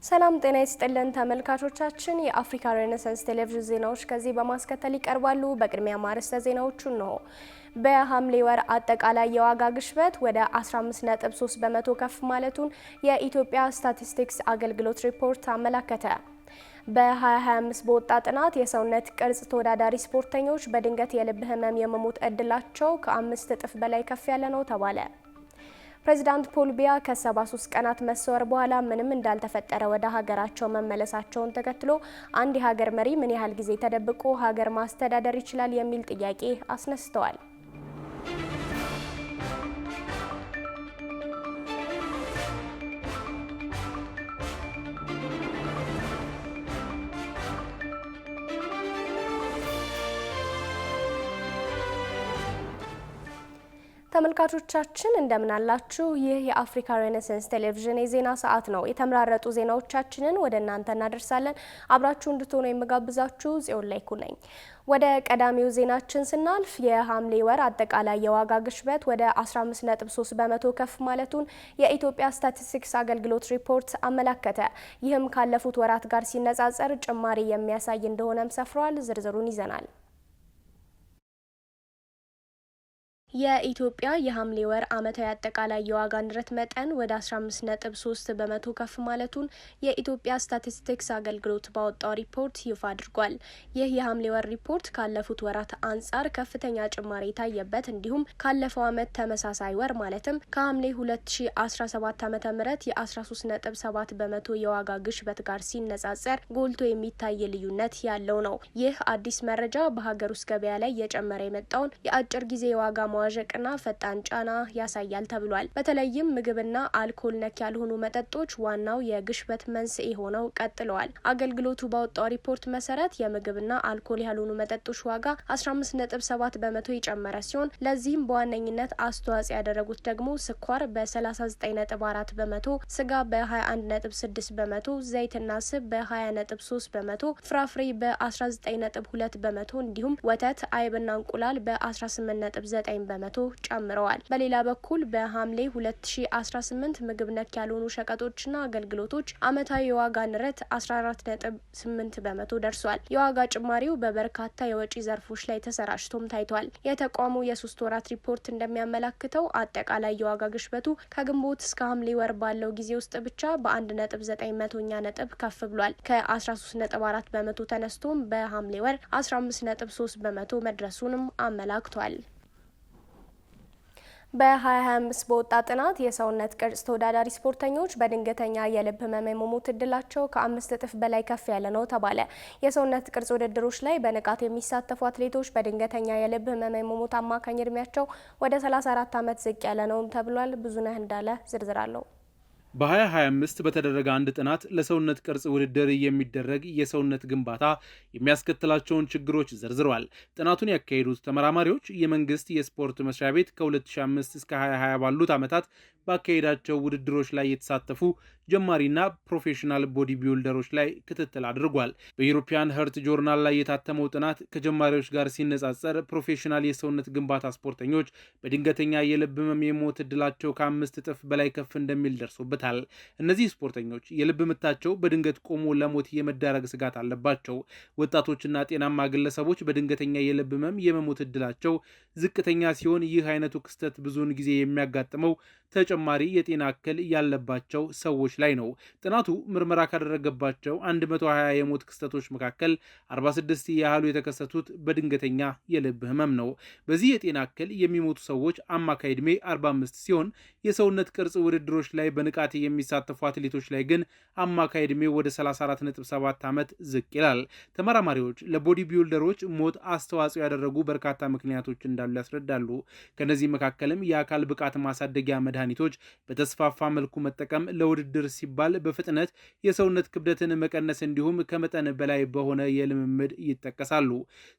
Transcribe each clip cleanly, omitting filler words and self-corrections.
ሰላም ጤና ይስጥልን ተመልካቾቻችን፣ የአፍሪካ ሬኔሳንስ ቴሌቪዥን ዜናዎች ከዚህ በማስከተል ይቀርባሉ። በቅድሚያ ማርዕስተ ዜናዎቹን ነው። በሐምሌ ወር አጠቃላይ የዋጋ ግሽበት ወደ 15.3 በመቶ ከፍ ማለቱን የኢትዮጵያ ስታቲስቲክስ አገልግሎት ሪፖርት አመላከተ። በ2025 በወጣ ጥናት የሰውነት ቅርጽ ተወዳዳሪ ስፖርተኞች በድንገት የልብ ህመም የመሞት እድላቸው ከ5 እጥፍ በላይ ከፍ ያለ ነው ተባለ። ፕሬዚዳንት ፖል ቢያ ከ73 ቀናት መሰወር በኋላ ምንም እንዳልተፈጠረ ወደ ሀገራቸው መመለሳቸውን ተከትሎ አንድ የሀገር መሪ ምን ያህል ጊዜ ተደብቆ ሀገር ማስተዳደር ይችላል የሚል ጥያቄ አስነስተዋል። ተመልካቾቻችን እንደምን አላችሁ? ይህ የአፍሪካ ሬኔሳንስ ቴሌቪዥን የዜና ሰዓት ነው። የተመራረጡ ዜናዎቻችንን ወደ እናንተ እናደርሳለን። አብራችሁ እንድትሆኑ የምጋብዛችሁ ጽዮን ላይኩ ነኝ። ወደ ቀዳሚው ዜናችን ስናልፍ የሐምሌ ወር አጠቃላይ የዋጋ ግሽበት ወደ 15.3 በመቶ ከፍ ማለቱን የኢትዮጵያ ስታቲስቲክስ አገልግሎት ሪፖርት አመላከተ። ይህም ካለፉት ወራት ጋር ሲነጻጸር ጭማሪ የሚያሳይ እንደሆነም ሰፍሯል። ዝርዝሩን ይዘናል። የኢትዮጵያ የሐምሌ ወር ዓመታዊ አጠቃላይ የዋጋ ንረት መጠን ወደ 15.3 በመቶ ከፍ ማለቱን የኢትዮጵያ ስታቲስቲክስ አገልግሎት ባወጣው ሪፖርት ይፋ አድርጓል። ይህ የሐምሌ ወር ሪፖርት ካለፉት ወራት አንጻር ከፍተኛ ጭማሪ የታየበት እንዲሁም ካለፈው ዓመት ተመሳሳይ ወር ማለትም ከሐምሌ 2017 ዓ.ም የ13.7 በመቶ የዋጋ ግሽበት ጋር ሲነጻጸር ጎልቶ የሚታይ ልዩነት ያለው ነው። ይህ አዲስ መረጃ በሀገር ውስጥ ገበያ ላይ እየጨመረ የመጣውን የአጭር ጊዜ የዋጋ መዋዠቅና ፈጣን ጫና ያሳያል ተብሏል። በተለይም ምግብና አልኮል ነክ ያልሆኑ መጠጦች ዋናው የግሽበት መንስኤ ሆነው ቀጥለዋል። አገልግሎቱ ባወጣው ሪፖርት መሰረት የምግብና አልኮል ያልሆኑ መጠጦች ዋጋ 15.7 በመቶ የጨመረ ሲሆን ለዚህም በዋነኝነት አስተዋጽኦ ያደረጉት ደግሞ ስኳር በ39.4 በመቶ፣ ስጋ በ21.6 በመቶ፣ ዘይትና ስብ በ20.3 በመቶ፣ ፍራፍሬ በ19.2 በመቶ እንዲሁም ወተት፣ አይብና እንቁላል በ18.9 በመቶ ጨምረዋል። በሌላ በኩል በሐምሌ 2018 ምግብ ነክ ያልሆኑ ሸቀጦችና አገልግሎቶች አመታዊ የዋጋ ንረት 14.8 በመቶ ደርሷል። የዋጋ ጭማሪው በበርካታ የወጪ ዘርፎች ላይ ተሰራጭቶም ታይቷል። የተቋሙ የ3 ወራት ሪፖርት እንደሚያመላክተው አጠቃላይ የዋጋ ግሽበቱ ከግንቦት እስከ ሐምሌ ወር ባለው ጊዜ ውስጥ ብቻ በ1.9 ነጥብ ከፍ ብሏል። ከ13.4 በመቶ ተነስቶም በሐምሌ ወር 15.3 በመቶ መድረሱንም አመላክቷል። በ2025 በወጣ ጥናት የሰውነት ቅርጽ ተወዳዳሪ ስፖርተኞች በድንገተኛ የልብ ህመም የመሞት እድላቸው ከ5 እጥፍ በላይ ከፍ ያለ ነው ተባለ። የሰውነት ቅርጽ ውድድሮች ላይ በንቃት የሚሳተፉ አትሌቶች በድንገተኛ የልብ ህመም የመሞት አማካኝ እድሜያቸው ወደ 34 ዓመት ዝቅ ያለ ነው ተብሏል። ብዙነህ እንዳለ ዝርዝር አለው። በ2025 በተደረገ አንድ ጥናት ለሰውነት ቅርጽ ውድድር የሚደረግ የሰውነት ግንባታ የሚያስከትላቸውን ችግሮች ዘርዝረዋል። ጥናቱን ያካሄዱት ተመራማሪዎች የመንግስት የስፖርት መስሪያ ቤት ከ2005 እስከ 2020 ባሉት ዓመታት ባካሄዳቸው ውድድሮች ላይ የተሳተፉ ጀማሪና ፕሮፌሽናል ቦዲ ቢልደሮች ላይ ክትትል አድርጓል። በዩሮፒያን ሄርት ጆርናል ላይ የታተመው ጥናት ከጀማሪዎች ጋር ሲነጻጸር ፕሮፌሽናል የሰውነት ግንባታ ስፖርተኞች በድንገተኛ የልብ ህመም የሞት እድላቸው ከ5 እጥፍ በላይ ከፍ እንደሚል ደርሶበታል። እነዚህ ስፖርተኞች የልብ ምታቸው በድንገት ቆሞ ለሞት የመዳረግ ስጋት አለባቸው። ወጣቶችና ጤናማ ግለሰቦች በድንገተኛ የልብ ህመም የመሞት እድላቸው ዝቅተኛ ሲሆን ይህ አይነቱ ክስተት ብዙውን ጊዜ የሚያጋጥመው ተጨማሪ የጤና እክል ያለባቸው ሰዎች ላይ ነው። ጥናቱ ምርመራ ካደረገባቸው 120 የሞት ክስተቶች መካከል 46 ያህሉ የተከሰቱት በድንገተኛ የልብ ህመም ነው። በዚህ የጤና እክል የሚሞቱ ሰዎች አማካይ ዕድሜ 45 ሲሆን የሰውነት ቅርጽ ውድድሮች ላይ በንቃት የሚሳተፉ አትሌቶች ላይ ግን አማካይ ዕድሜ ወደ 34.7 ዓመት ዝቅ ይላል። ተመራማሪዎች ለቦዲ ቢልደሮች ሞት አስተዋጽኦ ያደረጉ በርካታ ምክንያቶች እንዳሉ ያስረዳሉ። ከነዚህ መካከልም የአካል ብቃት ማሳደጊያ መድኃኒቶች በተስፋፋ መልኩ መጠቀም፣ ለውድድር ሲባል በፍጥነት የሰውነት ክብደትን መቀነስ እንዲሁም ከመጠን በላይ በሆነ የልምምድ ይጠቀሳሉ።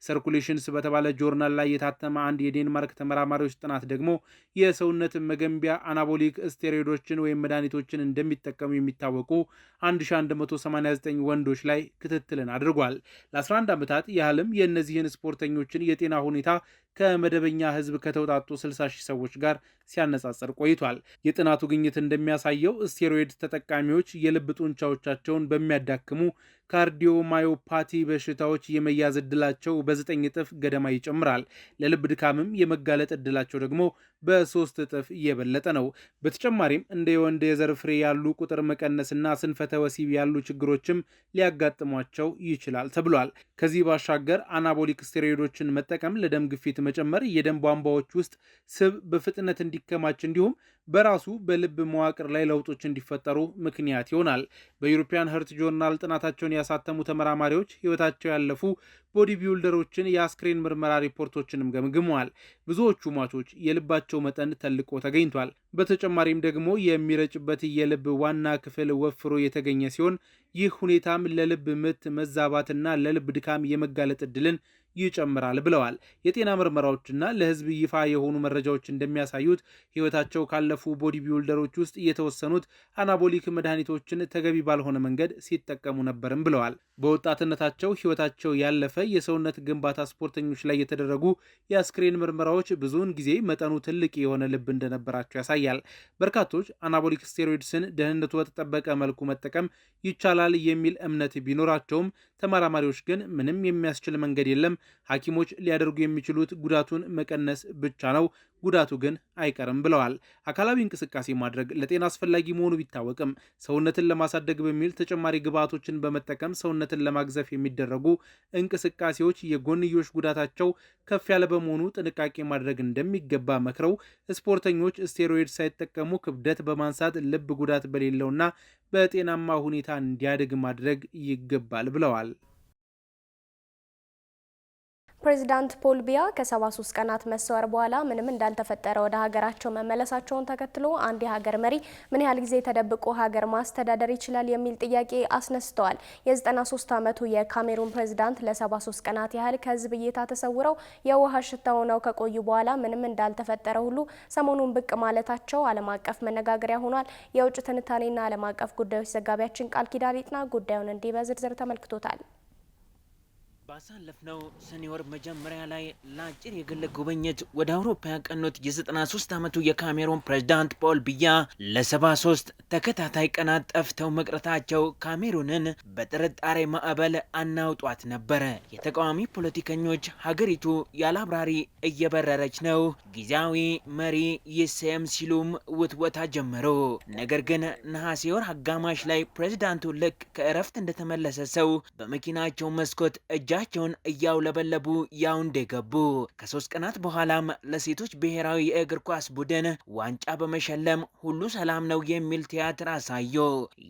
ሰርኩሌሽንስ በተባለ ጆርናል ላይ የታተመ አንድ የዴንማርክ ተመራማሪዎች ጥናት ደግሞ የሰውነት መገንቢያ አናቦሊክ ስቴሮይዶችን ወይም መድኃኒቶችን እንደሚጠቀሙ የሚታወቁ 1189 ወንዶች ላይ ክትትልን አድርጓል። ለ11 ዓመታት ያህልም የእነዚህን ስፖርተኞችን የጤና ሁኔታ ከመደበኛ ህዝብ ከተውጣጡ 60 ሺህ ሰዎች ጋር ሲያነጻጽር ቆይቷል። የጥናቱ ግኝት እንደሚያሳየው ስቴሮይድ ተጠቃሚዎች የልብ ጡንቻዎቻቸውን በሚያዳክሙ ካርዲዮማዮፓቲ በሽታዎች የመያዝ እድላቸው በ9 እጥፍ ገደማ ይጨምራል። ለልብ ድካምም የመጋለጥ እድላቸው ደግሞ በ3 እጥፍ እየበለጠ ነው። በተጨማሪም እንደ የወንድ የዘር ፍሬ ያሉ ቁጥር መቀነስና ስንፈተ ወሲብ ያሉ ችግሮችም ሊያጋጥሟቸው ይችላል ተብሏል። ከዚህ ባሻገር አናቦሊክ ስቴሮይዶችን መጠቀም ለደም ግፊት መጨመር፣ የደም ቧንቧዎች ውስጥ ስብ በፍጥነት እንዲከማች እንዲሁም በራሱ በልብ መዋቅር ላይ ለውጦች እንዲፈጠሩ ምክንያት ይሆናል። በዩሮፒያን ሄርት ጆርናል ጥናታቸውን ያሳተሙ ተመራማሪዎች ህይወታቸው ያለፉ ቦዲ ቢልደሮችን የአስክሬን ምርመራ ሪፖርቶችንም ገምግመዋል። ብዙዎቹ ሟቾች የልባቸው መጠን ተልቆ ተገኝቷል። በተጨማሪም ደግሞ የሚረጭበት የልብ ዋና ክፍል ወፍሮ የተገኘ ሲሆን ይህ ሁኔታም ለልብ ምት መዛባትና ለልብ ድካም የመጋለጥ እድልን ይጨምራል ብለዋል። የጤና ምርመራዎችና ለህዝብ ይፋ የሆኑ መረጃዎች እንደሚያሳዩት ህይወታቸው ካለፉ ቦዲ ቢልደሮች ውስጥ የተወሰኑት አናቦሊክ መድኃኒቶችን ተገቢ ባልሆነ መንገድ ሲጠቀሙ ነበርም ብለዋል። በወጣትነታቸው ህይወታቸው ያለፈ የሰውነት ግንባታ ስፖርተኞች ላይ የተደረጉ የአስክሬን ምርመራዎች ብዙውን ጊዜ መጠኑ ትልቅ የሆነ ልብ እንደነበራቸው ያሳያል። በርካቶች አናቦሊክ ስቴሮይድስን ደህንነቱ በተጠበቀ መልኩ መጠቀም ይቻላል የሚል እምነት ቢኖራቸውም ተመራማሪዎች ግን ምንም የሚያስችል መንገድ የለም፣ ሐኪሞች ሊያደርጉ የሚችሉት ጉዳቱን መቀነስ ብቻ ነው፣ ጉዳቱ ግን አይቀርም ብለዋል። አካላዊ እንቅስቃሴ ማድረግ ለጤና አስፈላጊ መሆኑ ቢታወቅም ሰውነትን ለማሳደግ በሚል ተጨማሪ ግብዓቶችን በመጠቀም ሰውነትን ለማግዘፍ የሚደረጉ እንቅስቃሴዎች የጎንዮሽ ጉዳታቸው ከፍ ያለ በመሆኑ ጥንቃቄ ማድረግ እንደሚገባ መክረው ስፖርተኞች ስቴሮይድ ሳይጠቀሙ ክብደት በማንሳት ልብ ጉዳት በሌለውና በጤናማ ሁኔታ እንዲያድግ ማድረግ ይገባል ብለዋል። ፕሬዚዳንት ፖል ቢያ ከ73 ቀናት መሰወር በኋላ ምንም እንዳልተፈጠረ ወደ ሀገራቸው መመለሳቸውን ተከትሎ አንድ የሀገር መሪ ምን ያህል ጊዜ ተደብቆ ሀገር ማስተዳደር ይችላል የሚል ጥያቄ አስነስተዋል። የ93 ዓመቱ የካሜሩን ፕሬዚዳንት ለ73 ቀናት ያህል ከህዝብ እይታ ተሰውረው የውሃ ሽታ ሆነው ከቆዩ በኋላ ምንም እንዳልተፈጠረ ሁሉ ሰሞኑን ብቅ ማለታቸው ዓለም አቀፍ መነጋገሪያ ሆኗል። የውጭ ትንታኔና ዓለም አቀፍ ጉዳዮች ዘጋቢያችን ቃል ኪዳን ይጥና ጉዳዩን እንዲህ በዝርዝር ተመልክቶታል። ባሳለፍነው ሰኔ ወር መጀመሪያ ላይ ለአጭር የግል ጉብኝት ወደ አውሮፓ ያቀኑት የ93 ዓመቱ የካሜሩን ፕሬዝዳንት ፖል ቢያ ለ73 ተከታታይ ቀናት ጠፍተው መቅረታቸው ካሜሩንን በጥርጣሬ ማዕበል አናውጧት ነበረ። የተቃዋሚ ፖለቲከኞች ሀገሪቱ ያለ አብራሪ እየበረረች ነው፣ ጊዜያዊ መሪ ይሰየም ሲሉም ውትወታ ጀመሩ። ነገር ግን ነሐሴ ወር አጋማሽ ላይ ፕሬዝዳንቱ ልክ ከእረፍት እንደተመለሰ ሰው በመኪናቸው መስኮት እጃቸውን እያውለበለቡ ያውንዴ ገቡ። ከ3 ቀናት በኋላም ለሴቶች ብሔራዊ የእግር ኳስ ቡድን ዋንጫ በመሸለም ሁሉ ሰላም ነው የሚል ቲያትር አሳዩ።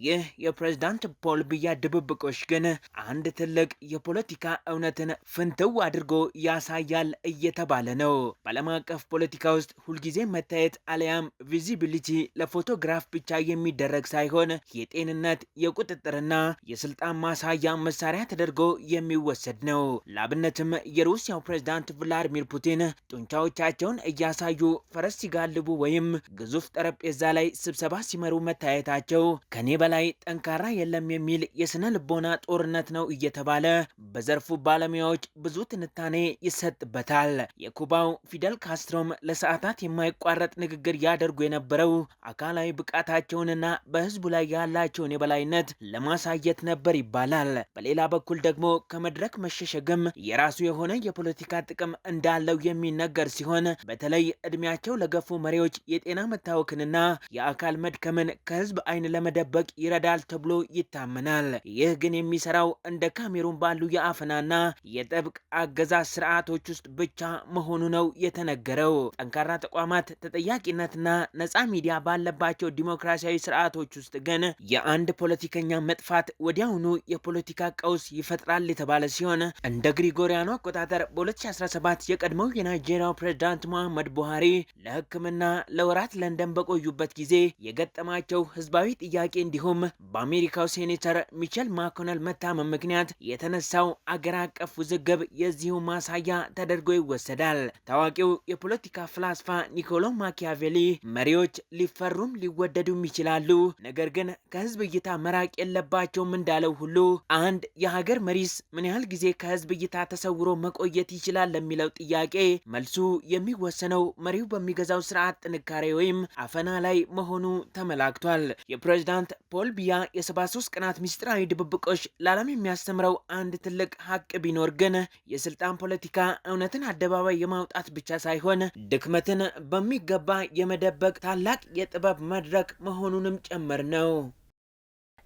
ይህ የፕሬዝዳንት ፖል ቢያ ድብብቆሽ ግን አንድ ትልቅ የፖለቲካ እውነትን ፍንትው አድርጎ ያሳያል እየተባለ ነው። በዓለም አቀፍ ፖለቲካ ውስጥ ሁልጊዜ መታየት አለያም ቪዚቢሊቲ ለፎቶግራፍ ብቻ የሚደረግ ሳይሆን የጤንነት የቁጥጥርና የስልጣን ማሳያ መሳሪያ ተደርጎ የሚወሰድ ነው። ለአብነትም የሩሲያው ፕሬዝዳንት ቭላዲሚር ፑቲን ጡንቻዎቻቸውን እያሳዩ ፈረስ ሲጋልቡ ወይም ግዙፍ ጠረጴዛ ላይ ስብሰባ ሲመሩ መታየታቸው ከኔ በላይ ጠንካራ የለም የሚል የስነ ልቦና ጦርነት ነው እየተባለ በዘርፉ ባለሙያዎች ብዙ ትንታኔ ይሰጥበታል። የኩባው ፊደል ካስትሮም ለሰዓታት የማይቋረጥ ንግግር ያደርጉ የነበረው አካላዊ ብቃታቸውንና በህዝቡ ላይ ያላቸውን የበላይነት ለማሳየት ነበር ይባላል። በሌላ በኩል ደግሞ ከመድረክ መሸሸግም የራሱ የሆነ የፖለቲካ ጥቅም እንዳለው የሚነገር ሲሆን በተለይ እድሜያቸው ለገፉ መሪዎች የጤና መታወክንና የአካል መድከምን ከህዝብ አይን ለመደበቅ ይረዳል ተብሎ ይታመናል። ይህ ግን የሚሰራው እንደ ካሜሩን ባሉ የአፈናና የጥብቅ አገዛዝ ስርዓቶች ውስጥ ብቻ መሆኑ ነው የተነገረው። ጠንካራ ተቋማት፣ ተጠያቂነትና ነፃ ሚዲያ ባለባቸው ዲሞክራሲያዊ ስርዓቶች ውስጥ ግን የአንድ ፖለቲከኛ መጥፋት ወዲያውኑ የፖለቲካ ቀውስ ይፈጥራል የተባለ ሲሆን እንደ ግሪጎሪያኑ አቆጣጠር በ2017 የቀድሞው የናይጄሪያው ፕሬዝዳንት ሙሐመድ ቡሃሪ ለሕክምና ለወራት ለንደን በቆዩበት ጊዜ የገጠማቸው ህዝባዊ ጥያቄ እንዲሁም በአሜሪካው ሴኔተር ሚቸል ማኮነል መታመም ምክንያት የተነሳው አገር አቀፍ ውዝግብ የዚሁ ማሳያ ተደርጎ ይወሰዳል። ታዋቂው የፖለቲካ ፍላስፋ ኒኮሎ ማኪያቬሊ መሪዎች ሊፈሩም ሊወደዱም ይችላሉ፣ ነገር ግን ከህዝብ እይታ መራቅ የለባቸውም እንዳለው ሁሉ አንድ የሀገር መሪስ ምን ያህል ጊዜ ጊዜ ከህዝብ እይታ ተሰውሮ መቆየት ይችላል ለሚለው ጥያቄ መልሱ የሚወሰነው መሪው በሚገዛው ስርዓት ጥንካሬ ወይም አፈና ላይ መሆኑ ተመላክቷል። የፕሬዝዳንት ፖል ቢያ የ73 ቀናት ምስጢራዊ ድብብቆሽ ለዓለም የሚያስተምረው አንድ ትልቅ ሀቅ ቢኖር ግን የስልጣን ፖለቲካ እውነትን አደባባይ የማውጣት ብቻ ሳይሆን ድክመትን በሚገባ የመደበቅ ታላቅ የጥበብ መድረክ መሆኑንም ጭምር ነው።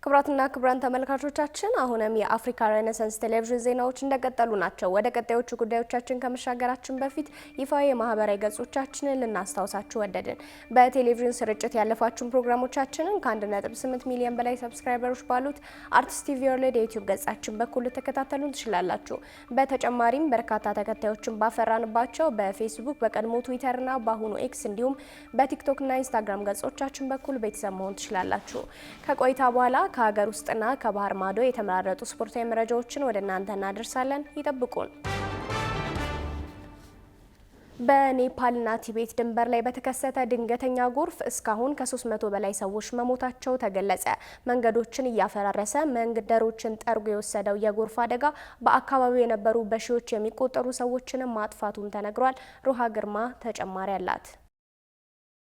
ክቡራትና ክቡራን ተመልካቾቻችን አሁንም የአፍሪካ ሬኔሳንስ ቴሌቪዥን ዜናዎች እንደቀጠሉ ናቸው። ወደ ቀጣዮቹ ጉዳዮቻችን ከመሻገራችን በፊት ይፋዊ የማህበራዊ ገጾቻችንን ልናስታውሳችሁ ወደድን። በቴሌቪዥን ስርጭት ያለፋችሁን ፕሮግራሞቻችንን ከ1.8 ሚሊዮን በላይ ሰብስክራይበሮች ባሉት አርትስ ቲቪ ወርልድ የዩቲዩብ ገጻችን በኩል ልትከታተሉን ትችላላችሁ። በተጨማሪም በርካታ ተከታዮችን ባፈራንባቸው በፌስቡክ፣ በቀድሞ ትዊተርና በአሁኑ ኤክስ እንዲሁም በቲክቶክና ኢንስታግራም ገጾቻችን በኩል ቤተሰብ መሆን ትችላላችሁ። ከቆይታ በኋላ ከሀገር ውስጥና ከባህር ማዶ የተመራረጡ ስፖርታዊ መረጃዎችን ወደ እናንተ እናደርሳለን። ይጠብቁን። በኔፓልና ቲቤት ድንበር ላይ በተከሰተ ድንገተኛ ጎርፍ እስካሁን ከ300 በላይ ሰዎች መሞታቸው ተገለጸ። መንገዶችን እያፈራረሰ መንገደሮችን ጠርጎ የወሰደው የጎርፍ አደጋ በአካባቢው የነበሩ በሺዎች የሚቆጠሩ ሰዎችንም ማጥፋቱም ተነግሯል። ሩሃ ግርማ ተጨማሪ አላት።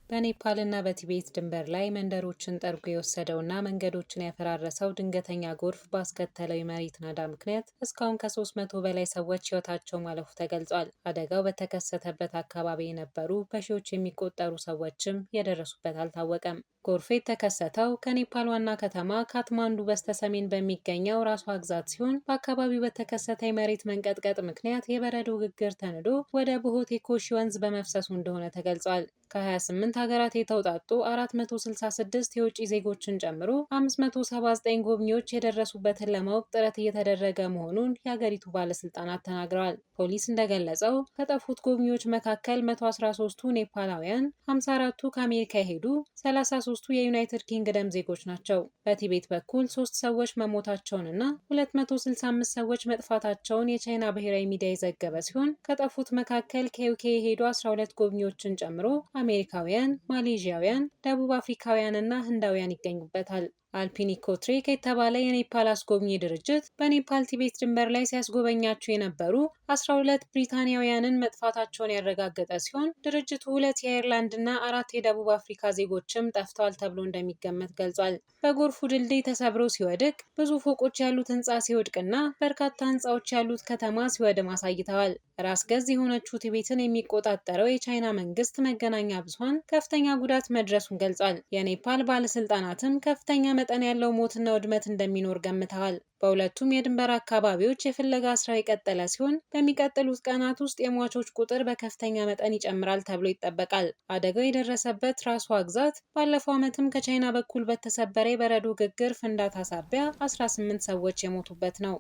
በኔፓልና በቲቤት ድንበር ላይ መንደሮችን ጠርጎ የወሰደውና መንገዶችን ያፈራረሰው ድንገተኛ ጎርፍ ባስከተለው የመሬት ናዳ ምክንያት እስካሁን ከ300 በላይ ሰዎች ሕይወታቸው ማለፉ ተገልጿል። አደጋው በተከሰተበት አካባቢ የነበሩ በሺዎች የሚቆጠሩ ሰዎችም የደረሱበት አልታወቀም። ጎርፍ የተከሰተው ከኔፓል ዋና ከተማ ካትማንዱ በስተሰሜን በሚገኘው ራሷ ግዛት ሲሆን በአካባቢው በተከሰተ የመሬት መንቀጥቀጥ ምክንያት የበረዶ ግግር ተንዶ ወደ ቦሆቴ ኮሺ ወንዝ በመፍሰሱ እንደሆነ ተገልጿል። ከ28 ሀገራት የተውጣጡ 466 የውጭ ዜጎችን ጨምሮ 579 ጎብኚዎች የደረሱበትን ለማወቅ ጥረት እየተደረገ መሆኑን የሀገሪቱ ባለስልጣናት ተናግረዋል። ፖሊስ እንደገለጸው ከጠፉት ጎብኚዎች መካከል 113ቱ ኔፓላውያን፣ 54ቱ ከአሜሪካ የሄዱ፣ 33ቱ የዩናይትድ ኪንግደም ዜጎች ናቸው። በቲቤት በኩል 3 ሰዎች መሞታቸውንና 265 ሰዎች መጥፋታቸውን የቻይና ብሔራዊ ሚዲያ የዘገበ ሲሆን ከጠፉት መካከል ከዩኬ የሄዱ 12 ጎብኚዎችን ጨምሮ አሜሪካውያን፣ ማሌዥያውያን፣ ደቡብ አፍሪካውያንና ህንዳውያን ይገኙበታል። አልፒኒኮ ትሬክ የተባለ የኔፓል አስጎብኚ ድርጅት በኔፓል ቲቤት ድንበር ላይ ሲያስጎበኛቸው የነበሩ 12 ብሪታንያውያንን መጥፋታቸውን ያረጋገጠ ሲሆን ድርጅቱ 2 የአየርላንድና 4 የደቡብ አፍሪካ ዜጎችም ጠፍተዋል ተብሎ እንደሚገመት ገልጿል። በጎርፉ ድልድይ ተሰብሮ ሲወድቅ፣ ብዙ ፎቆች ያሉት ህንፃ ሲወድቅና በርካታ ህንፃዎች ያሉት ከተማ ሲወድም አሳይተዋል። ራስ ገዝ የሆነችው ቲቤትን የሚቆጣጠረው የቻይና መንግስት መገናኛ ብዙኃን ከፍተኛ ጉዳት መድረሱን ገልጿል። የኔፓል ባለስልጣናትም ከፍተኛ መጠን ያለው ሞትና ውድመት እንደሚኖር ገምተዋል። በሁለቱም የድንበር አካባቢዎች የፍለጋ ስራ የቀጠለ ሲሆን በሚቀጥሉት ቀናት ውስጥ የሟቾች ቁጥር በከፍተኛ መጠን ይጨምራል ተብሎ ይጠበቃል። አደጋው የደረሰበት ራሷ ግዛት ባለፈው ዓመትም ከቻይና በኩል በተሰበረ የበረዶ ግግር ፍንዳታ ሳቢያ 18 ሰዎች የሞቱበት ነው።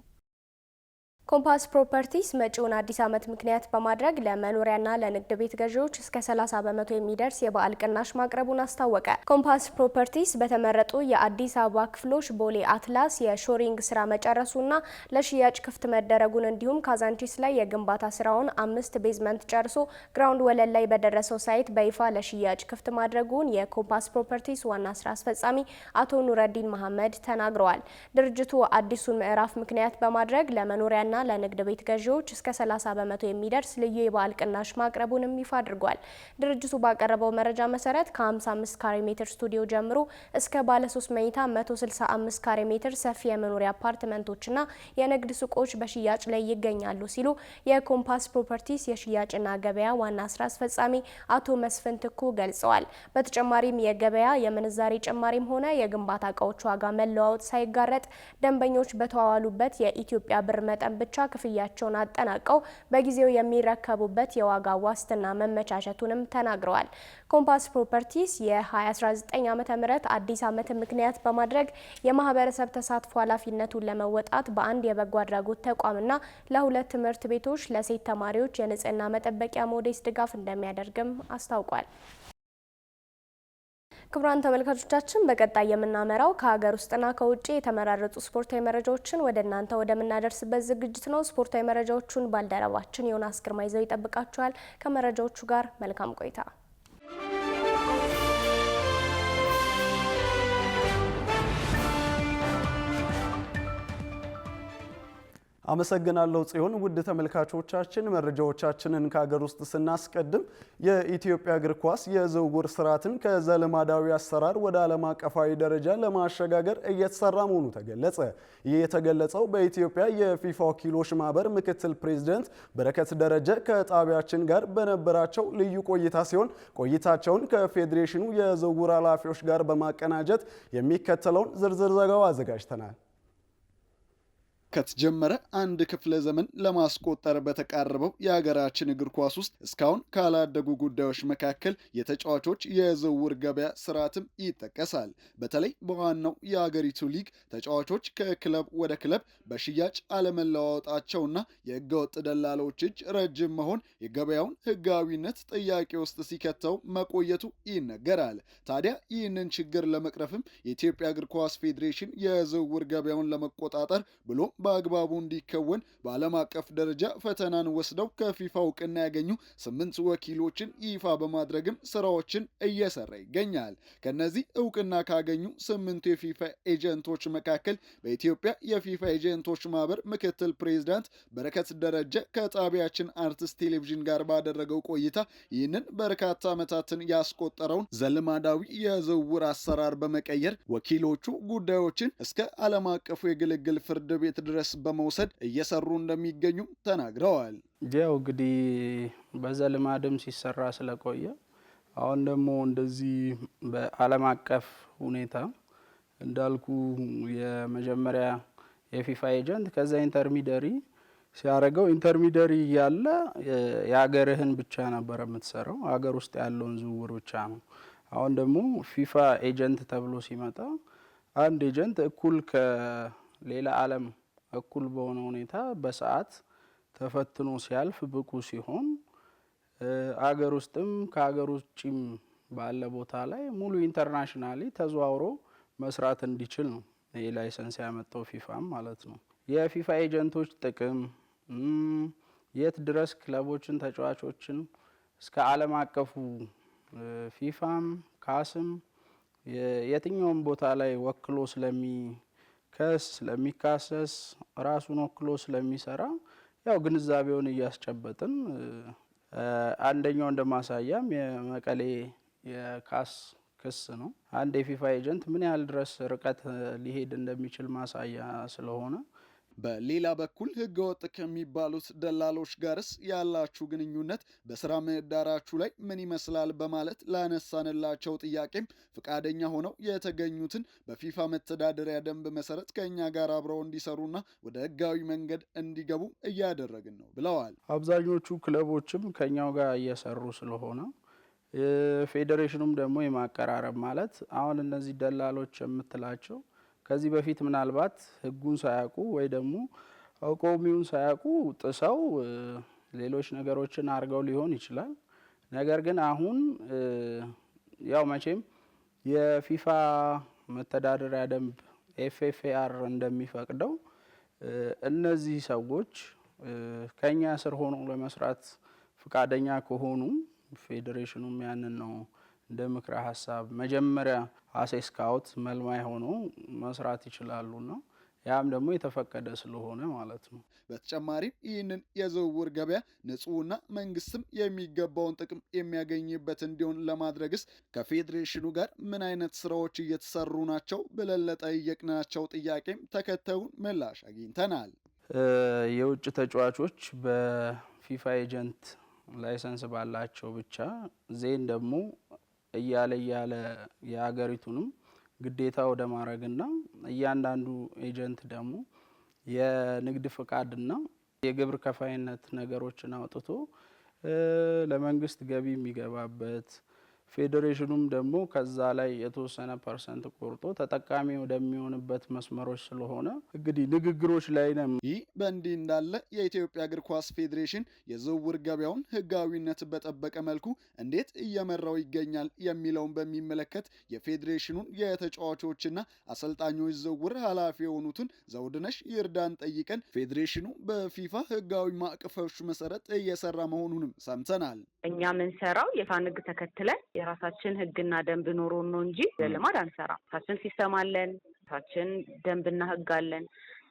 ኮምፓስ ፕሮፐርቲስ መጪውን አዲስ ዓመት ምክንያት በማድረግ ለመኖሪያና ለንግድ ቤት ገዢዎች እስከ 30 በመቶ የሚደርስ የበዓል ቅናሽ ማቅረቡን አስታወቀ። ኮምፓስ ፕሮፐርቲስ በተመረጡ የአዲስ አበባ ክፍሎች ቦሌ አትላስ የሾሪንግ ስራ መጨረሱና ለሽያጭ ክፍት መደረጉን እንዲሁም ካዛንቺስ ላይ የግንባታ ስራውን 5 ቤዝመንት ጨርሶ ግራውንድ ወለል ላይ በደረሰው ሳይት በይፋ ለሽያጭ ክፍት ማድረጉን የኮምፓስ ፕሮፐርቲስ ዋና ስራ አስፈጻሚ አቶ ኑረዲን መሐመድ ተናግረዋል። ድርጅቱ አዲሱን ምዕራፍ ምክንያት በማድረግ ለመኖሪያና ለንግድ ቤት ገዢዎች እስከ 30 በመቶ የሚደርስ ልዩ የበዓል ቅናሽ ማቅረቡንም ይፋ አድርጓል። ድርጅቱ ባቀረበው መረጃ መሰረት ከ55 ካሬ ሜትር ስቱዲዮ ጀምሮ እስከ ባለ 3 መኝታ 165 ካሬ ሜትር ሰፊ የመኖሪያ አፓርትመንቶችና የንግድ ሱቆች በሽያጭ ላይ ይገኛሉ ሲሉ የኮምፓስ ፕሮፐርቲስ የሽያጭና ገበያ ዋና ስራ አስፈጻሚ አቶ መስፍን ትኩ ገልጸዋል። በተጨማሪም የገበያ የምንዛሬ ጭማሪም ሆነ የግንባታ እቃዎች ዋጋ መለዋወጥ ሳይጋረጥ ደንበኞች በተዋዋሉበት የኢትዮጵያ ብር መጠን ብቻ ክፍያቸውን አጠናቀው በጊዜው የሚረከቡበት የዋጋ ዋስትና መመቻቸቱንም ተናግረዋል። ኮምፓስ ፕሮፐርቲስ የ2019 ዓ.ም አዲስ ዓመትን ምክንያት በማድረግ የማህበረሰብ ተሳትፎ ኃላፊነቱን ለመወጣት በአንድ የበጎ አድራጎት ተቋምና ለ2 ትምህርት ቤቶች ለሴት ተማሪዎች የንጽህና መጠበቂያ ሞዴስ ድጋፍ እንደሚያደርግም አስታውቋል። ክቡራን ተመልካቾቻችን በቀጣይ የምናመራው ከሀገር ውስጥና ከውጭ የተመራረጡ ስፖርታዊ መረጃዎችን ወደ እናንተ ወደምናደርስበት ዝግጅት ነው። ስፖርታዊ መረጃዎቹን ባልደረባችን ዮናስ ግርማ ይዘው ይጠብቃችኋል። ከመረጃዎቹ ጋር መልካም ቆይታ። አመሰግናለሁ ጽዮን። ውድ ተመልካቾቻችን መረጃዎቻችንን ከሀገር ውስጥ ስናስቀድም የኢትዮጵያ እግር ኳስ የዝውውር ስርዓትን ከዘልማዳዊ አሰራር ወደ ዓለም አቀፋዊ ደረጃ ለማሸጋገር እየተሰራ መሆኑ ተገለጸ። ይህ የተገለጸው በኢትዮጵያ የፊፋ ወኪሎች ማህበር ምክትል ፕሬዝዳንት በረከት ደረጀ ከጣቢያችን ጋር በነበራቸው ልዩ ቆይታ ሲሆን ቆይታቸውን ከፌዴሬሽኑ የዝውውር ኃላፊዎች ጋር በማቀናጀት የሚከተለውን ዝርዝር ዘገባ አዘጋጅተናል። ከተጀመረ አንድ ክፍለ ዘመን ለማስቆጠር በተቃረበው የሀገራችን እግር ኳስ ውስጥ እስካሁን ካላደጉ ጉዳዮች መካከል የተጫዋቾች የዝውውር ገበያ ስርዓትም ይጠቀሳል። በተለይ በዋናው የሀገሪቱ ሊግ ተጫዋቾች ከክለብ ወደ ክለብ በሽያጭ አለመለዋወጣቸውና የህገወጥ ደላሎች እጅ ረጅም መሆን የገበያውን ህጋዊነት ጥያቄ ውስጥ ሲከተው መቆየቱ ይነገራል። ታዲያ ይህንን ችግር ለመቅረፍም የኢትዮጵያ እግር ኳስ ፌዴሬሽን የዝውውር ገበያውን ለመቆጣጠር ብሎ በአግባቡ እንዲከወን በዓለም አቀፍ ደረጃ ፈተናን ወስደው ከፊፋ እውቅና ያገኙ 8 ወኪሎችን ይፋ በማድረግም ስራዎችን እየሰራ ይገኛል። ከነዚህ እውቅና ካገኙ 8 የፊፋ ኤጀንቶች መካከል በኢትዮጵያ የፊፋ ኤጀንቶች ማህበር ምክትል ፕሬዝዳንት በረከት ደረጀ ከጣቢያችን አርትስ ቴሌቪዥን ጋር ባደረገው ቆይታ ይህንን በርካታ ዓመታትን ያስቆጠረውን ዘልማዳዊ የዝውውር አሰራር በመቀየር ወኪሎቹ ጉዳዮችን እስከ ዓለም አቀፉ የግልግል ፍርድ ቤት ድረስ በመውሰድ እየሰሩ እንደሚገኙ ተናግረዋል። ያው እንግዲህ በዘልማድም ሲሰራ ስለቆየ አሁን ደግሞ እንደዚህ በዓለም አቀፍ ሁኔታ እንዳልኩ የመጀመሪያ የፊፋ ኤጀንት ከዛ ኢንተርሚዲየሪ ሲያደርገው ኢንተርሚዲየሪ ያለ የሀገርህን ብቻ ነበር የምትሰራው፣ ሀገር ውስጥ ያለውን ዝውውር ብቻ ነው። አሁን ደግሞ ፊፋ ኤጀንት ተብሎ ሲመጣ አንድ ኤጀንት እኩል ከሌላ ዓለም እኩል በሆነ ሁኔታ በሰዓት ተፈትኖ ሲያልፍ ብቁ ሲሆን አገር ውስጥም ከሀገር ውጭም ባለ ቦታ ላይ ሙሉ ኢንተርናሽናሊ ተዘዋውሮ መስራት እንዲችል ነው ይህ ላይሰንስ ያመጣው ፊፋም ማለት ነው። የፊፋ ኤጀንቶች ጥቅም የት ድረስ ክለቦችን ተጫዋቾችን እስከ ዓለም አቀፉ ፊፋም ካስም የትኛውም ቦታ ላይ ወክሎ ስለሚካሰስ ራሱን ወክሎ ስለሚሰራ ያው ግንዛቤውን እያስጨበጥን አንደኛው እንደማሳያም የመቀሌ የካስ ክስ ነው። አንድ የፊፋ ኤጀንት ምን ያህል ድረስ ርቀት ሊሄድ እንደሚችል ማሳያ ስለሆነ በሌላ በኩል ህገወጥ ከሚባሉት ደላሎች ጋርስ ያላችሁ ግንኙነት በስራ ምህዳራችሁ ላይ ምን ይመስላል በማለት ላነሳንላቸው ጥያቄም ፈቃደኛ ሆነው የተገኙትን በፊፋ መተዳደሪያ ደንብ መሰረት ከኛ ጋር አብረው እንዲሰሩና ወደ ህጋዊ መንገድ እንዲገቡ እያደረግን ነው ብለዋል። አብዛኞቹ ክለቦችም ከኛው ጋር እየሰሩ ስለሆነ ፌዴሬሽኑም ደግሞ የማቀራረብ ማለት አሁን እነዚህ ደላሎች የምትላቸው ከዚህ በፊት ምናልባት ህጉን ሳያውቁ ወይ ደግሞ አውቀውሚውን ሳያውቁ ጥሰው ሌሎች ነገሮችን አድርገው ሊሆን ይችላል። ነገር ግን አሁን ያው መቼም የፊፋ መተዳደሪያ ደንብ ኤፍኤፍአር እንደሚፈቅደው እነዚህ ሰዎች ከኛ ስር ሆነው ለመስራት ፈቃደኛ ከሆኑ ፌዴሬሽኑም ያንን ነው እንደ ምክረ ሀሳብ መጀመሪያ አሴ ስካውት መልማይ ሆኖ መስራት ይችላሉና ያም ደግሞ የተፈቀደ ስለሆነ ማለት ነው። በተጨማሪም ይህንን የዝውውር ገበያ ንጹህና መንግስትም የሚገባውን ጥቅም የሚያገኝበት እንዲሆን ለማድረግስ ከፌዴሬሽኑ ጋር ምን አይነት ስራዎች እየተሰሩ ናቸው ብለን ለጠየቅናቸው ጥያቄም ተከታዩን ምላሽ አግኝተናል። የውጭ ተጫዋቾች በፊፋ ኤጀንት ላይሰንስ ባላቸው ብቻ ዜን ደግሞ እያለ የሀገሪቱንም ግዴታ ወደ ማድረግና እያንዳንዱ ኤጀንት ደግሞ የንግድ ፍቃድና የግብር ከፋይነት ነገሮችን አውጥቶ ለመንግስት ገቢ የሚገባበት ፌዴሬሽኑም ደግሞ ከዛ ላይ የተወሰነ ፐርሰንት ቆርጦ ተጠቃሚ ወደሚሆንበት መስመሮች ስለሆነ እንግዲህ ንግግሮች ላይ ነው። ይህ በእንዲህ እንዳለ የኢትዮጵያ እግር ኳስ ፌዴሬሽን የዝውውር ገበያውን ህጋዊነት በጠበቀ መልኩ እንዴት እየመራው ይገኛል የሚለውን በሚመለከት የፌዴሬሽኑን የተጫዋቾችና አሰልጣኞች ዝውውር ኃላፊ የሆኑትን ዘውድነሽ ይርዳን ጠይቀን ፌዴሬሽኑ በፊፋ ህጋዊ ማዕቀፎች መሰረት እየሰራ መሆኑንም ሰምተናል። እኛ ምንሰራው የፋን ህግ ተከትለን የራሳችን ህግና ደንብ ኖሮን ነው እንጂ ለልማድ አንሰራ። ራሳችን ሲስተም አለን፣ ራሳችን ደንብና ህግ አለን።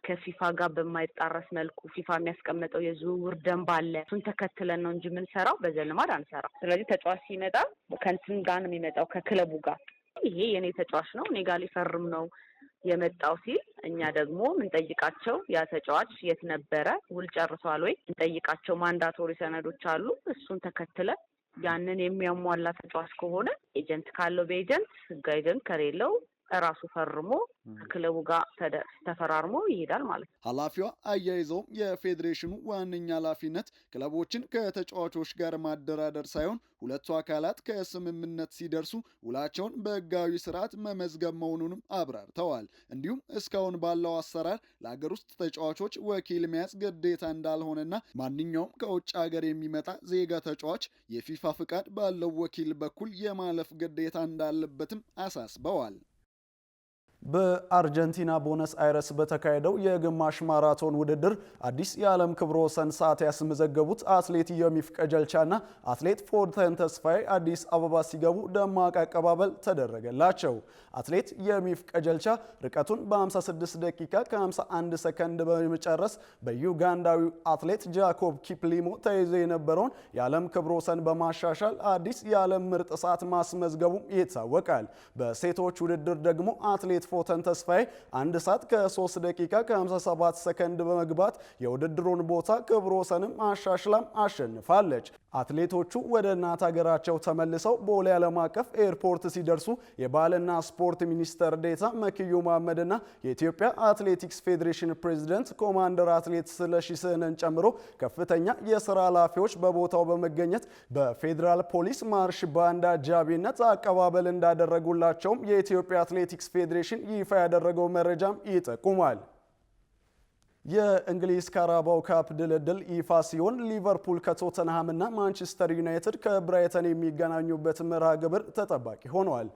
ከፊፋ ጋር በማይጣረስ መልኩ ፊፋ የሚያስቀምጠው የዝውውር ደንብ አለ። እሱን ተከትለን ነው እንጂ የምንሰራው በዘልማድ አንሰራው። ስለዚህ ተጫዋች ሲመጣ ከእንትን ጋር ነው የሚመጣው፣ ከክለቡ ጋር ይሄ የኔ ተጫዋች ነው እኔ ጋር ሊፈርም ነው የመጣው ሲል እኛ ደግሞ ምንጠይቃቸው ያ ተጫዋች የት ነበረ፣ ውል ጨርሷል ወይ፣ ምንጠይቃቸው ማንዳቶሪ ሰነዶች አሉ። እሱን ተከትለን ያንን የሚያሟላ ተጫዋች ከሆነ ኤጀንት ካለው በኤጀንት፣ ህጋዊ ኤጀንት ከሌለው ራሱ ፈርሞ ከክለቡ ጋር ተፈራርሞ ይሄዳል ማለት ነው። ኃላፊዋ አያይዘውም የፌዴሬሽኑ ዋነኛ ኃላፊነት ክለቦችን ከተጫዋቾች ጋር ማደራደር ሳይሆን ሁለቱ አካላት ከስምምነት ሲደርሱ ውላቸውን በህጋዊ ስርዓት መመዝገብ መሆኑንም አብራርተዋል። እንዲሁም እስካሁን ባለው አሰራር ለሀገር ውስጥ ተጫዋቾች ወኪል መያዝ ግዴታ እንዳልሆነና ማንኛውም ከውጭ ሀገር የሚመጣ ዜጋ ተጫዋች የፊፋ ፍቃድ ባለው ወኪል በኩል የማለፍ ግዴታ እንዳለበትም አሳስበዋል። በአርጀንቲና ቦነስ አይረስ በተካሄደው የግማሽ ማራቶን ውድድር አዲስ የዓለም ክብረ ወሰን ሰዓት ያስመዘገቡት አትሌት ዮሚፍ ቀጀልቻና አትሌት ፎርተን ተስፋዬ አዲስ አበባ ሲገቡ ደማቅ አቀባበል ተደረገላቸው። አትሌት ዮሚፍ ቀጀልቻ ርቀቱን በ56 ደቂቃ ከ51 ሰከንድ በመጨረስ በዩጋንዳዊው አትሌት ጃኮብ ኪፕሊሞ ተይዞ የነበረውን የዓለም ክብረ ወሰን በማሻሻል አዲስ የዓለም ምርጥ ሰዓት ማስመዝገቡም ይታወቃል። በሴቶች ውድድር ደግሞ አትሌት ፎርተን ተስፋዬ 1 ሰዓት ከ3 ደቂቃ ከ57 ሰከንድ በመግባት የውድድሩን ቦታ ክብረ ወሰንም አሻሽላም አሸንፋለች። አትሌቶቹ ወደ እናት ሀገራቸው ተመልሰው ቦሌ ዓለም አቀፍ ኤርፖርት ሲደርሱ የባህልና ስፖርት ሚኒስተር ዴኤታ መክዩ መሐመድና የኢትዮጵያ አትሌቲክስ ፌዴሬሽን ፕሬዝዳንት ኮማንደር አትሌት ስለሺ ስህነን ጨምሮ ከፍተኛ የስራ ኃላፊዎች በቦታው በመገኘት በፌዴራል ፖሊስ ማርሽ ባንድ አጃቢነት አቀባበል እንዳደረጉላቸውም የኢትዮጵያ አትሌቲክስ ፌዴሬሽን ይፋ ያደረገው መረጃም ይጠቁማል። የእንግሊዝ ካራባው ካፕ ድልድል ይፋ ሲሆን ሊቨርፑል ከቶተንሃም እና ማንቸስተር ዩናይትድ ከብራይተን የሚገናኙበት መርሃ ግብር ተጠባቂ ሆኗል።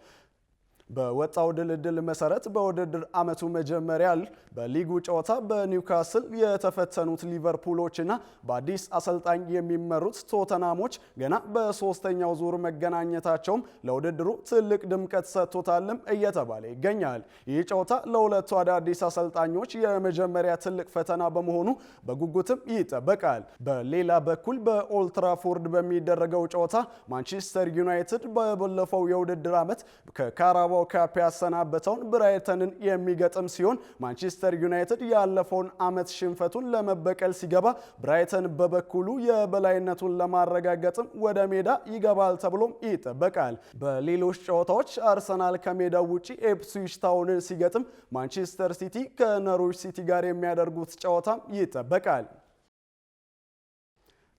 በወጣው ድልድል መሰረት በውድድር ዓመቱ መጀመሪያ በሊጉ ጨዋታ በኒውካስል የተፈተኑት ሊቨርፑሎችና በአዲስ አሰልጣኝ የሚመሩት ቶተናሞች ገና በሶስተኛው ዙር መገናኘታቸውም ለውድድሩ ትልቅ ድምቀት ሰጥቶታልም እየተባለ ይገኛል። ይህ ጨዋታ ለሁለቱ አዳዲስ አሰልጣኞች የመጀመሪያ ትልቅ ፈተና በመሆኑ በጉጉትም ይጠበቃል። በሌላ በኩል በኦልትራፎርድ በሚደረገው ጨዋታ ማንቸስተር ዩናይትድ ባለፈው የውድድር ዓመት ከካራባው ካፕ ያሰናበተውን ብራይተንን የሚገጥም ሲሆን ማንቸስተር ዩናይትድ ያለፈውን ዓመት ሽንፈቱን ለመበቀል ሲገባ ብራይተን በበኩሉ የበላይነቱን ለማረጋገጥም ወደ ሜዳ ይገባል ተብሎም ይጠበቃል። በሌሎች ጨዋታዎች አርሰናል ከሜዳው ውጪ ኢፕስዊች ታውንን ሲገጥም ማንቸስተር ሲቲ ከኖርዊች ሲቲ ጋር የሚያደርጉት ጨዋታም ይጠበቃል።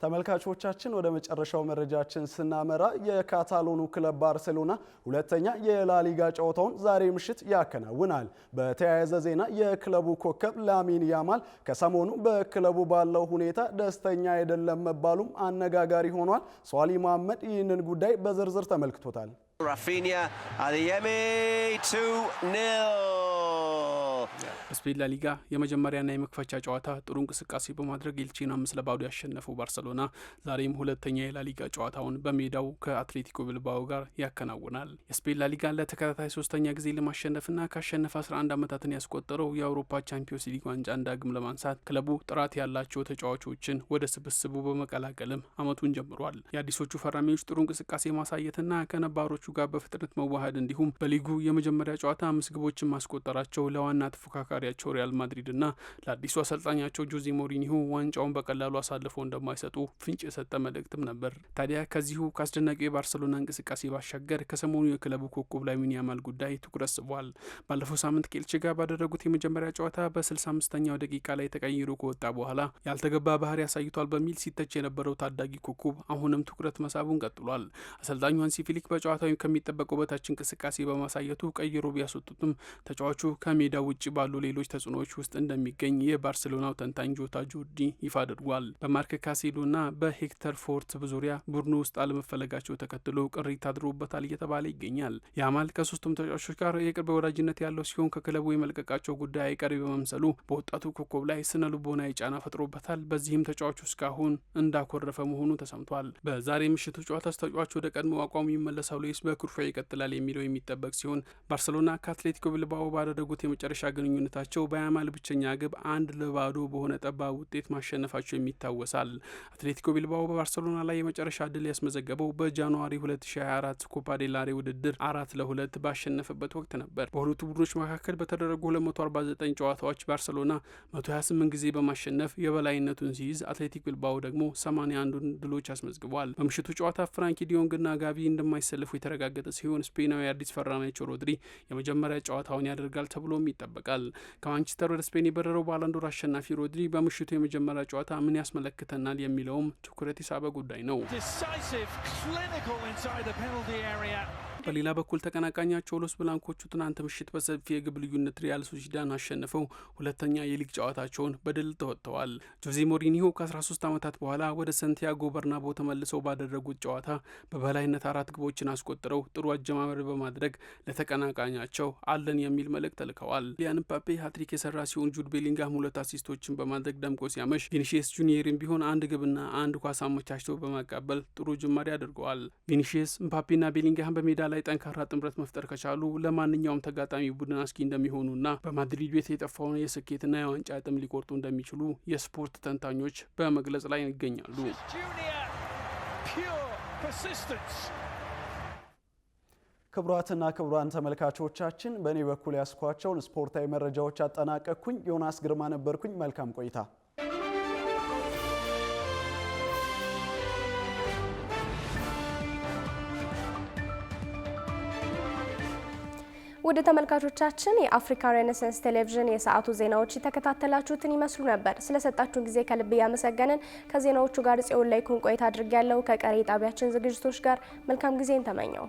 ተመልካቾቻችን ወደ መጨረሻው መረጃችን ስናመራ የካታሎኑ ክለብ ባርሴሎና ሁለተኛ የላሊጋ ጨዋታውን ዛሬ ምሽት ያከናውናል። በተያያዘ ዜና የክለቡ ኮከብ ላሚን ያማል ከሰሞኑ በክለቡ ባለው ሁኔታ ደስተኛ አይደለም መባሉም አነጋጋሪ ሆኗል። ሷሊ መሐመድ ይህንን ጉዳይ በዝርዝር ተመልክቶታል። Rafinha, Adeyemi 2-0. በስፔን ላሊጋ የመጀመሪያና የመክፈቻ ጨዋታ ጥሩ እንቅስቃሴ በማድረግ ኤልቼን 5-0 ያሸነፈው ባርሴሎና ዛሬም ሁለተኛ የላሊጋ ጨዋታውን በሜዳው ከአትሌቲኮ ቢልባኦ ጋር ያከናውናል። የስፔን ላሊጋ ለተከታታይ ሶስተኛ ጊዜ ለማሸነፍና ካሸነፈ 11 ዓመታትን ያስቆጠረው የአውሮፓ ቻምፒዮንስ ሊግ ዋንጫን ዳግም ለማንሳት ክለቡ ጥራት ያላቸው ተጫዋቾችን ወደ ስብስቡ በመቀላቀልም አመቱን ጀምሯል። የአዲሶቹ ፈራሚዎች ጥሩ እንቅስቃሴ ማሳየትና ከነባሮቹ ጋር በፍጥነት መዋሃድ እንዲሁም በሊጉ የመጀመሪያ ጨዋታ 5 ግቦችን ማስቆጠራቸው ለዋና ተፎካካሪያቸው ሪያል ማድሪድና ለአዲሱ አሰልጣኛቸው ጆዜ ሞሪኒሆ ዋንጫውን በቀላሉ አሳልፈው እንደማይሰጡ ፍንጭ የሰጠ መልእክትም ነበር። ታዲያ ከዚሁ ከአስደናቂው የባርሴሎና እንቅስቃሴ ባሻገር ከሰሞኑ የክለቡ ኮከብ ላሚን ያማል ጉዳይ ትኩረት ስቧል። ባለፈው ሳምንት ከኤልቼ ጋር ባደረጉት የመጀመሪያ ጨዋታ በ65ኛው ደቂቃ ላይ ተቀይሮ ከወጣ በኋላ ያልተገባ ባህሪ ያሳይቷል በሚል ሲተች የነበረው ታዳጊ ኮከብ አሁንም ትኩረት መሳቡን ቀጥሏል። አሰልጣኙ ሃንሲ ፍሊክ በጨዋታው ከሚጠበቀው በታች እንቅስቃሴ በማሳየቱ ቀይሮ ቢያስወጡትም ተጫዋቹ ከሜዳ ውጭ ባሉ ሌሎች ተጽዕኖዎች ውስጥ እንደሚገኝ የባርሴሎናው ተንታኝ ጆታ ጆርዲ ይፋ አድርጓል። በማርክ ካሴዶና በሄክተር ፎርት ዙሪያ ቡድኑ ውስጥ አለመፈለጋቸው ተከትሎ ቅሪት አድሮበታል እየተባለ ይገኛል። ያማል ከሶስቱም ተጫዋቾች ጋር የቅርብ ወዳጅነት ያለው ሲሆን ከክለቡ የመልቀቃቸው ጉዳይ አይቀሬ በመምሰሉ በወጣቱ ኮከብ ላይ ስነ ልቦናዊ ጫና ፈጥሮበታል። በዚህም ተጫዋቹ እስካሁን እንዳኮረፈ መሆኑ ተሰምቷል። በዛሬ ምሽቱ ጨዋታ ተጫዋቹ ወደ ቀድሞ አቋሙ ይመለሳል ወይስ በኩርፊያ ይቀጥላል የሚለው የሚጠበቅ ሲሆን ባርሴሎና ከአትሌቲኮ ቢልባኦ ባደረጉት የመጨረሻ ግንኙነታቸው በያማል ብቸኛ ግብ 1-0 በሆነ ጠባብ ውጤት ማሸነፋቸው የሚታወሳል። አትሌቲኮ ቢልባኦ በባርሰሎና ላይ የመጨረሻ ድል ያስመዘገበው በጃንዋሪ 2024 ኮፓ ዴል ሬይ ውድድር 4-2 ባሸነፈበት ወቅት ነበር። በሁለቱ ቡድኖች መካከል በተደረጉ 249 ጨዋታዎች ባርሰሎና 128 ጊዜ በማሸነፍ የበላይነቱን ሲይዝ አትሌቲክ ቢልባኦ ደግሞ 81ዱን ድሎች አስመዝግቧል። በምሽቱ ጨዋታ ፍራንኪ ዲዮንግና ጋቪ እንደማይሰለፉ የተረጋገጠ ሲሆን ስፔናዊ አዲስ ፈራሚያቸው ሮድሪ የመጀመሪያ ጨዋታውን ያደርጋል ተብሎም ይጠበቃል። ከማንቸስተር ወደ ስፔን የበረረው ባላንዶር አሸናፊ ሮድሪ በምሽቱ የመጀመሪያ ጨዋታ ምን ያስመለክተናል የሚለውም ትኩረት የሳበ ጉዳይ ነው። በሌላ በኩል ተቀናቃኛቸው ሎስ ብላንኮቹ ትናንት ምሽት በሰፊ የግብ ልዩነት ሪያል ሶሲዳድን አሸንፈው ሁለተኛ የሊግ ጨዋታቸውን በድል ተወጥተዋል። ጆዜ ሞሪኒሆ ከ13 ዓመታት በኋላ ወደ ሳንቲያጎ በርናቦ ተመልሰው ባደረጉት ጨዋታ በበላይነት 4 ግቦችን አስቆጥረው ጥሩ አጀማመር በማድረግ ለተቀናቃኛቸው አለን የሚል መልእክት ልከዋል። ሊያን ምባፔ ሃትሪክ የሰራ ሲሆን ጁድ ቤሊንጋም 2 አሲስቶችን በማድረግ ደምቆ ሲያመሽ ቪኒሺየስ ጁኒየርም ቢሆን 1 ግብና 1 ኳስ አመቻችተው በማቀበል ጥሩ ጅማሬ አድርገዋል። ቪኒሺየስ፣ ምባፔና ቤሊንጋም በሜዳ ላይ ጠንካራ ጥምረት መፍጠር ከቻሉ ለማንኛውም ተጋጣሚ ቡድን አስጊ እንደሚሆኑና በማድሪድ ቤት የጠፋውን የስኬትና የዋንጫ ጥም ሊቆርጡ እንደሚችሉ የስፖርት ተንታኞች በመግለጽ ላይ ይገኛሉ። ክቡራትና ክቡራን ተመልካቾቻችን በእኔ በኩል ያስኳቸውን ስፖርታዊ መረጃዎች አጠናቀቅኩኝ። ዮናስ ግርማ ነበርኩኝ። መልካም ቆይታ። ወደ ተመልካቾቻችን የአፍሪካ ሬኔሳንስ ቴሌቪዥን የሰዓቱ ዜናዎች የተከታተላችሁትን ይመስሉ ነበር። ስለሰጣችሁን ጊዜ ከልብ ያመሰገንን። ከዜናዎቹ ጋር ጽዮን ላይኩን ቆይታ አድርጌያለሁ። ከቀሪ ጣቢያችን ዝግጅቶች ጋር መልካም ጊዜን ተመኘው።